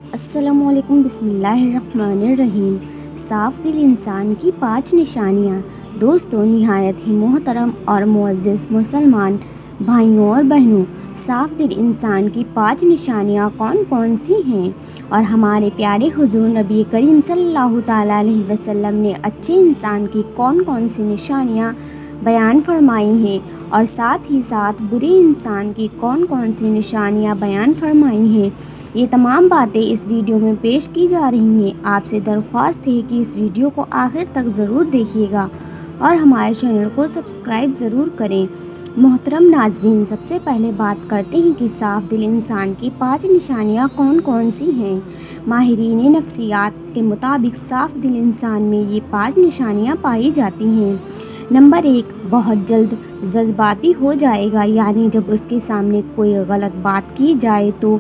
السلام علیکم، بسم اللہ الرحمن الرحیم۔ صاف دل انسان کی 5 نشانیاں۔ دوستوں، نہایت ہی محترم اور معزز مسلمان بھائیوں اور بہنوں، صاف دل انسان کی 5 نشانیاں کون کون سی ہیں اور ہمارے پیارے حضور نبی کریم صلی اللہ تعالیٰ علیہ وسلم نے اچھے انسان کی کون کون سی نشانیاں بیان فرمائی ہیں اور ساتھ ہی ساتھ برے انسان کی کون کون سی نشانیاں بیان فرمائی ہیں، یہ تمام باتیں اس ویڈیو میں پیش کی جا رہی ہیں۔ آپ سے درخواست ہے کہ اس ویڈیو کو آخر تک ضرور دیکھیے گا اور ہمارے چینل کو سبسکرائب ضرور کریں۔ محترم ناظرین، سب سے پہلے بات کرتے ہیں کہ صاف دل انسان کی 5 نشانیاں کون کون سی ہیں۔ ماہرین نفسیات کے مطابق صاف دل انسان میں یہ 5 نشانیاں پائی جاتی ہیں۔ نمبر 1، بہت جلد جذباتی ہو جائے گا، یعنی جب اس کے سامنے کوئی غلط بات کی جائے تو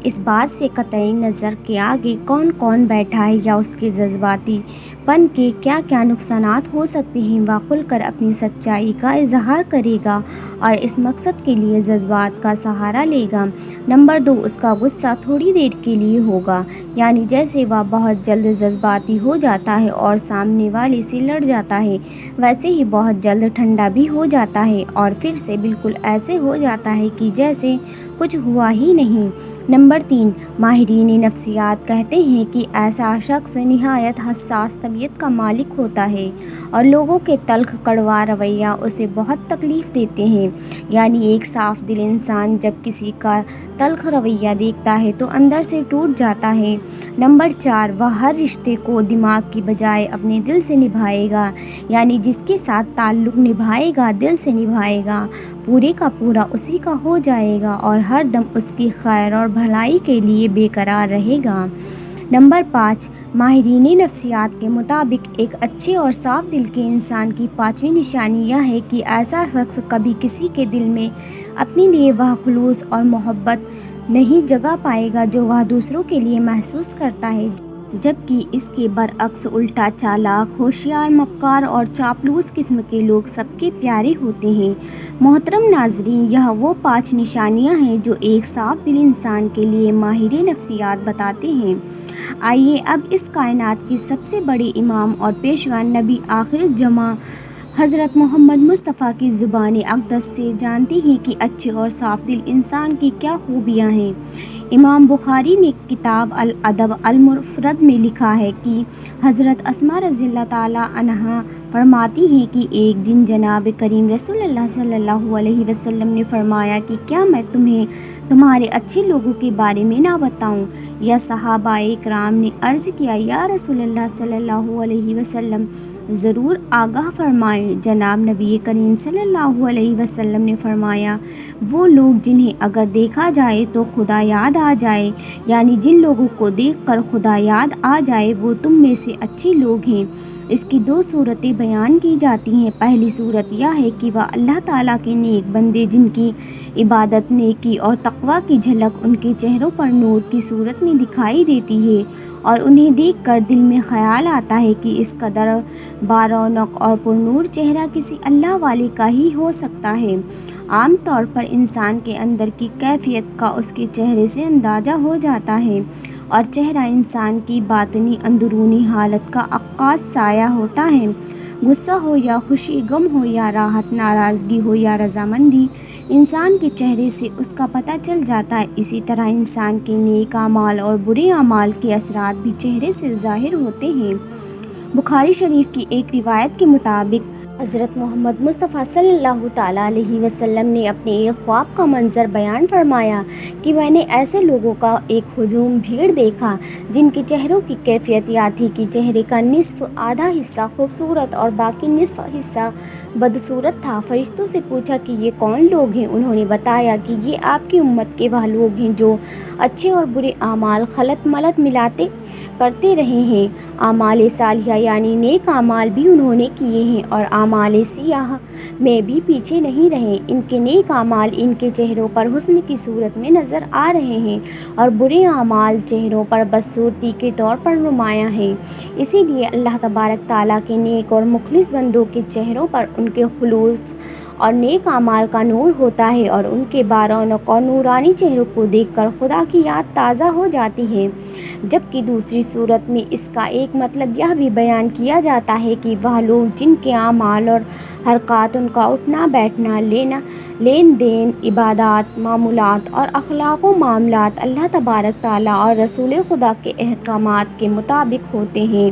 اس بات سے قطعی نظر کے آگے کون کون بیٹھا ہے یا اس کے جذباتی پن کے کیا کیا نقصانات ہو سکتے ہیں، وہ کھل کر اپنی سچائی کا اظہار کرے گا اور اس مقصد کے لیے جذبات کا سہارا لے گا۔ نمبر 2، اس کا غصہ تھوڑی دیر کے لیے ہوگا، یعنی جیسے وہ بہت جلد جذباتی ہو جاتا ہے اور سامنے والے سے لڑ جاتا ہے، ویسے ہی بہت جلد ٹھنڈا بھی ہو جاتا ہے اور پھر سے بالکل ایسے ہو جاتا ہے کہ جیسے کچھ ہوا ہی نہیں۔ نمبر 3، ماہرین نفسیات کہتے ہیں کہ ایسا شخص نہایت حساس طبیعت کا مالک ہوتا ہے اور لوگوں کے تلخ کڑوا رویہ اسے بہت تکلیف دیتے ہیں، یعنی ایک صاف دل انسان جب کسی کا تلخ رویہ دیکھتا ہے تو اندر سے ٹوٹ جاتا ہے۔ نمبر 4، وہ ہر رشتے کو دماغ کی بجائے اپنے دل سے نبھائے گا، یعنی جس کے ساتھ تعلق نبھائے گا دل سے نبھائے گا، پورے کا پورا اسی کا ہو جائے گا اور ہر دم اس کی خیر اور بھلائی کے لیے بے قرار رہے گا۔ نمبر 5، ماہرین نفسیات کے مطابق ایک اچھے اور صاف دل کے انسان کی 5ویں نشانی یہ ہے کہ ایسا شخص کبھی کسی کے دل میں اپنے لیے وہ خلوص اور محبت نہیں جگہ پائے گا جو وہ دوسروں کے لیے محسوس کرتا ہے، جبکہ اس کے برعکس الٹا چالاک، ہوشیار، مکار اور چاپلوس قسم کے لوگ سب کے پیارے ہوتے ہیں۔ محترم ناظرین، یہ وہ 5 نشانیاں ہیں جو ایک صاف دل انسان کے لیے ماہر نفسیات بتاتے ہیں۔ آئیے اب اس کائنات کے سب سے بڑے امام اور پیشوا نبی آخر الزماں حضرت محمد مصطفیٰ کی زبان اقدس سے جانتے ہیں کہ اچھے اور صاف دل انسان کی کیا خوبیاں ہیں۔ امام بخاری نے کتاب الادب المفرد میں لکھا ہے کہ حضرت اسماء رضی اللہ تعالیٰ عنہا فرماتی ہیں کہ ایک دن جناب کریم رسول اللہ صلی اللہ علیہ وسلم نے فرمایا کہ کیا میں تمہیں تمہارے اچھے لوگوں کے بارے میں نہ بتاؤں؟ یا صحابہ کرام نے عرض کیا، یا رسول اللہ صلی اللہ علیہ وسلم، ضرور آگاہ فرمائیں۔ جناب نبی کریم صلی اللہ علیہ وسلم نے فرمایا، وہ لوگ جنہیں اگر دیکھا جائے تو خدا یاد آ جائے، یعنی جن لوگوں کو دیکھ کر خدا یاد آ جائے وہ تم میں سے اچھے لوگ ہیں۔ اس کی 2 صورتیں بیان کی جاتی ہیں۔ پہلی صورت یہ ہے کہ وہ اللہ تعالیٰ کے نیک بندے جن کی عبادت، نیکی اور تقویٰ کی جھلک ان کے چہروں پر نور کی صورت میں دکھائی دیتی ہے اور انہیں دیکھ کر دل میں خیال آتا ہے کہ اس قدر بارونق اور پرنور چہرہ کسی اللہ والے کا ہی ہو سکتا ہے۔ عام طور پر انسان کے اندر کی کیفیت کا اس کے چہرے سے اندازہ ہو جاتا ہے اور چہرہ انسان کی باطنی اندرونی حالت کا عکاس سایہ ہوتا ہے۔ غصہ ہو یا خوشی، غم ہو یا راحت، ناراضگی ہو یا رضامندی، انسان کے چہرے سے اس کا پتہ چل جاتا ہے۔ اسی طرح انسان کے نیک اعمال اور برے اعمال کے اثرات بھی چہرے سے ظاہر ہوتے ہیں۔ بخاری شریف کی ایک روایت کے مطابق حضرت محمد مصطفیٰ صلی اللہ تعالیٰ علیہ وسلم نے اپنے ایک خواب کا منظر بیان فرمایا کہ میں نے ایسے لوگوں کا ایک ہجوم بھیڑ دیکھا جن کے چہروں کی کیفیت یہ تھی کہ چہرے کا نصف آدھا حصہ خوبصورت اور باقی نصف حصہ بدصورت تھا۔ فرشتوں سے پوچھا کہ یہ کون لوگ ہیں؟ انہوں نے بتایا کہ یہ آپ کی امت کے وہ لوگ ہیں جو اچھے اور برے اعمال خلط ملط ملاتے کرتے رہے ہیں۔ اعمال صالحہ یعنی نیک اعمال بھی انہوں نے کیے ہیں اور اعمال سیئہ میں بھی پیچھے نہیں رہے۔ ان کے نیک اعمال ان کے چہروں پر حسن کی صورت میں نظر آ رہے ہیں اور برے اعمال چہروں پر بدصورتی کے طور پر نمایاں ہیں۔ اسی لیے اللہ تبارک تعالیٰ کے نیک اور مخلص بندوں کے چہروں پر ان کے خلوص اور نیک اعمال کا نور ہوتا ہے اور ان کے بارونق اور نورانی چہروں کو دیکھ کر خدا کی یاد تازہ ہو جاتی ہے۔ جبکہ دوسری صورت میں اس کا ایک مطلب یہ بھی بیان کیا جاتا ہے کہ وہ لوگ جن کے اعمال اور حرکات، ان کا اٹھنا بیٹھنا، لین دین، عبادات، معمولات اور اخلاق و معاملات اللہ تبارک تعالیٰ اور رسول خدا کے احکامات کے مطابق ہوتے ہیں،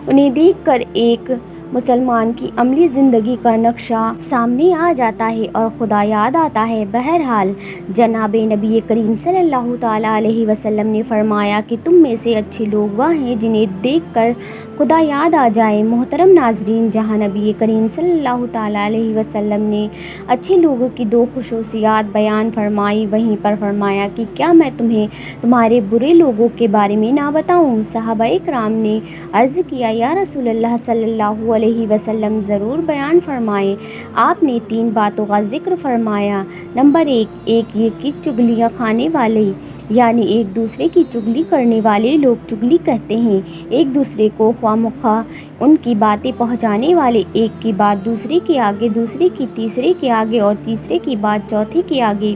انہیں دیکھ کر ایک مسلمان کی عملی زندگی کا نقشہ سامنے آ جاتا ہے اور خدا یاد آتا ہے۔ بہرحال جناب نبی کریم صلی اللہ تعالیٰ علیہ وسلم نے فرمایا کہ تم میں سے اچھے لوگ وہ ہیں جنہیں دیکھ کر خدا یاد آ جائے۔ محترم ناظرین، جہاں نبی کریم صلی اللہ تعالیٰ علیہ وسلم نے اچھے لوگوں کی دو خصوصیات بیان فرمائی، وہیں پر فرمایا کہ کیا میں تمہیں تمہارے برے لوگوں کے بارے میں نہ بتاؤں؟ صحابہ کرام نے عرض کیا، یا رسول اللہ صلی اللہ علیہ وسلم، ضرور بیان فرمائیں۔ آپ نے 3 باتوں کا ذکر فرمایا۔ نمبر 1 یہ کہ چغلیاں کھانے والے یعنی ایک دوسرے کی چغلی کرنے والے لوگ چغلی کہتے ہیں، ایک دوسرے کو خواہ مخواہ ان کی باتیں پہنچانے والے، ایک کی بات دوسرے کے آگے، دوسرے کی تیسرے کے آگے اور تیسرے کی بات چوتھے کے آگے۔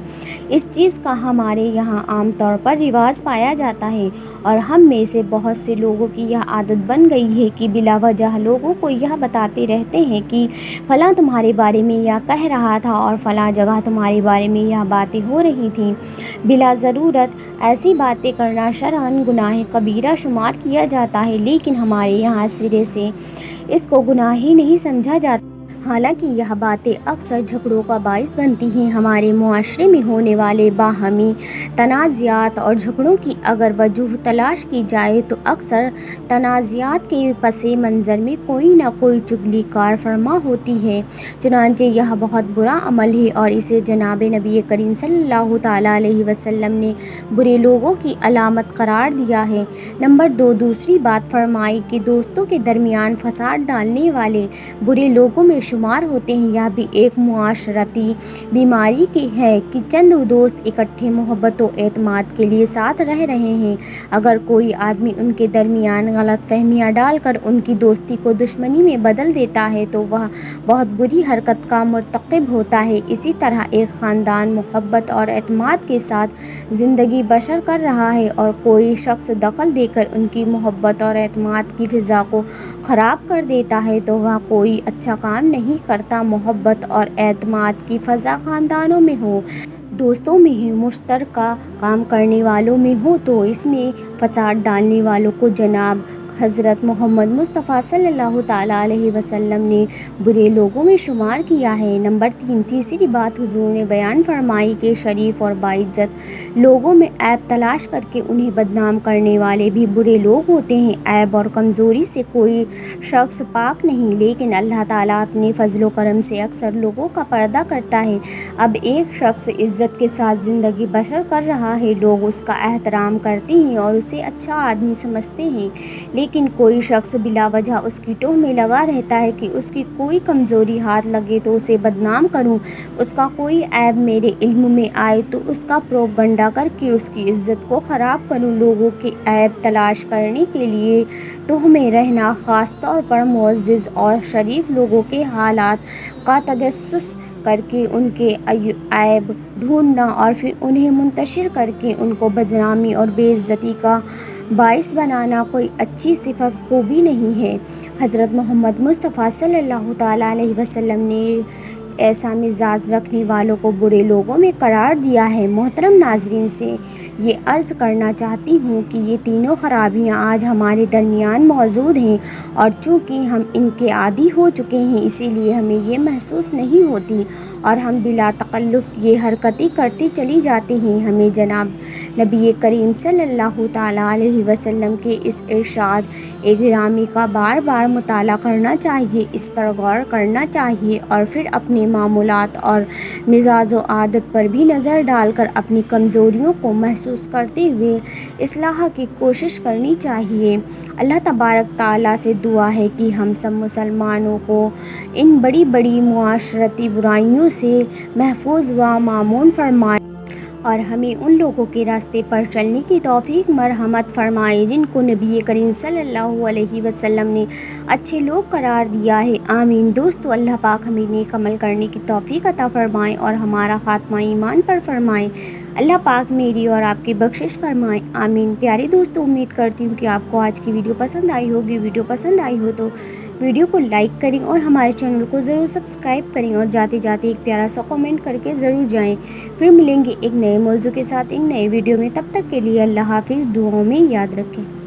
اس چیز کا ہمارے یہاں عام طور پر رواج پایا جاتا ہے اور ہم میں سے بہت سے لوگوں کی یہ عادت بن گئی ہے کہ بلا وجہ لوگوں کو یہ بتاتے رہتے ہیں کہ فلاں تمہارے بارے میں یہ کہہ رہا تھا اور فلاں جگہ تمہارے بارے میں یہ باتیں ہو رہی تھیں۔ بلا ضرورت ایسی باتیں کرنا شرعاً گناہ کبیرہ شمار کیا جاتا ہے، لیکن ہمارے یہاں سرے سے اس کو گناہ ہی نہیں سمجھا جاتا۔ حالانکہ یہ باتیں اکثر جھگڑوں کا باعث بنتی ہیں۔ ہمارے معاشرے میں ہونے والے باہمی تنازعات اور جھگڑوں کی اگر وجہ تلاش کی جائے تو اکثر تنازعات کے پس منظر میں کوئی نہ کوئی چغلی کار فرما ہوتی ہے۔ چنانچہ یہ بہت برا عمل ہے اور اسے جناب نبی کریم صلی اللہ تعالیٰ علیہ وسلم نے برے لوگوں کی علامت قرار دیا ہے۔ نمبر 2 دوسری بات فرمائی کہ دوستوں کے درمیان فساد ڈالنے والے برے لوگوں میں شمار ہوتے ہیں۔ یہ بھی ایک معاشرتی بیماری ہے کہ چند دوست اکٹھے محبت و اعتماد کے لیے ساتھ رہ رہے ہیں، اگر کوئی آدمی ان کے درمیان غلط فہمیاں ڈال کر ان کی دوستی کو دشمنی میں بدل دیتا ہے تو وہ بہت بری حرکت کا مرتکب ہوتا ہے۔ اسی طرح ایک خاندان محبت اور اعتماد کے ساتھ زندگی بسر کر رہا ہے اور کوئی شخص دخل دے کر ان کی محبت اور اعتماد کی فضا کو خراب کر دیتا ہے تو وہ کوئی اچھا کام نہیں کرتا۔ محبت اور اعتماد کی فضا خاندانوں میں ہو، دوستوں میں ہو، مشترکہ کام کرنے والوں میں ہو تو اس میں فساد ڈالنے والوں کو جناب حضرت محمد مصطفیٰ صلی اللہ تعالیٰ علیہ وسلم نے برے لوگوں میں شمار کیا ہے۔ نمبر 3 تیسری بات حضور نے بیان فرمائی کہ شریف اور باعزت لوگوں میں عیب تلاش کر کے انہیں بدنام کرنے والے بھی برے لوگ ہوتے ہیں۔ عیب اور کمزوری سے کوئی شخص پاک نہیں، لیکن اللہ تعالیٰ اپنے فضل و کرم سے اکثر لوگوں کا پردہ کرتا ہے۔ اب ایک شخص عزت کے ساتھ زندگی بسر کر رہا ہے، لوگ اس کا احترام کرتے ہیں اور اسے اچھا آدمی سمجھتے ہیں، لیکن کوئی شخص بلا وجہ اس کی ٹوہ میں لگا رہتا ہے کہ اس کی کوئی کمزوری ہاتھ لگے تو اسے بدنام کروں، اس کا کوئی عیب میرے علم میں آئے تو اس کا پروپگنڈا کر کے اس کی عزت کو خراب کروں۔ لوگوں کے عیب تلاش کرنے کے لیے ٹوہ میں رہنا، خاص طور پر معزز اور شریف لوگوں کے حالات کا تجسس کر کے ان کے عیب ڈھونڈنا اور پھر انہیں منتشر کر کے ان کو بدنامی اور بے عزتی کا باعث بنانا کوئی اچھی صفت خوبی نہیں ہے۔ حضرت محمد مصطفیٰ صلی اللہ تعالیٰ علیہ وسلم نے ایسا مزاج رکھنے والوں کو برے لوگوں میں قرار دیا ہے۔ محترم ناظرین سے یہ عرض کرنا چاہتی ہوں کہ یہ تینوں خرابیاں آج ہمارے درمیان موجود ہیں اور چونکہ ہم ان کے عادی ہو چکے ہیں اسی لیے ہمیں یہ محسوس نہیں ہوتی اور ہم بلا تکلف یہ حرکتیں کرتے چلی جاتے ہیں۔ ہمیں جناب نبی کریم صلی اللہ تعالیٰ علیہ وسلم کے اس ارشاد گرامی کا بار بار مطالعہ کرنا چاہیے، اس پر غور کرنا چاہیے اور پھر اپنے معمولات اور مزاج و عادت پر بھی نظر ڈال کر اپنی کمزوریوں کو محسوس کرتے ہوئے اصلاح کی کوشش کرنی چاہیے۔ اللہ تبارک تعالیٰ سے دعا ہے کہ ہم سب مسلمانوں کو ان بڑی بڑی معاشرتی برائیوں سے محفوظ و مامون فرمائے اور ہمیں ان لوگوں کے راستے پر چلنے کی توفیق مرحمت فرمائے جن کو نبی کریم صلی اللہ علیہ وسلم نے اچھے لوگ قرار دیا ہے، آمین۔ دوستو، اللہ پاک ہمیں نیک عمل کرنے کی توفیق عطا فرمائے اور ہمارا خاتمہ ایمان پر فرمائے۔ اللہ پاک میری اور آپ کی بخشش فرمائے، آمین۔ پیارے دوستو، امید کرتی ہوں کہ آپ کو آج کی ویڈیو پسند آئی ہوگی۔ ویڈیو پسند آئی ہو تو ویڈیو کو لائک کریں اور ہمارے چینل کو ضرور سبسکرائب کریں اور جاتے جاتے ایک پیارا سا کمنٹ کر کے ضرور جائیں۔ پھر ملیں گے ایک نئے موضوع کے ساتھ ایک نئے ویڈیو میں، تب تک کے لیے اللہ حافظ، دعاؤں میں یاد رکھیں۔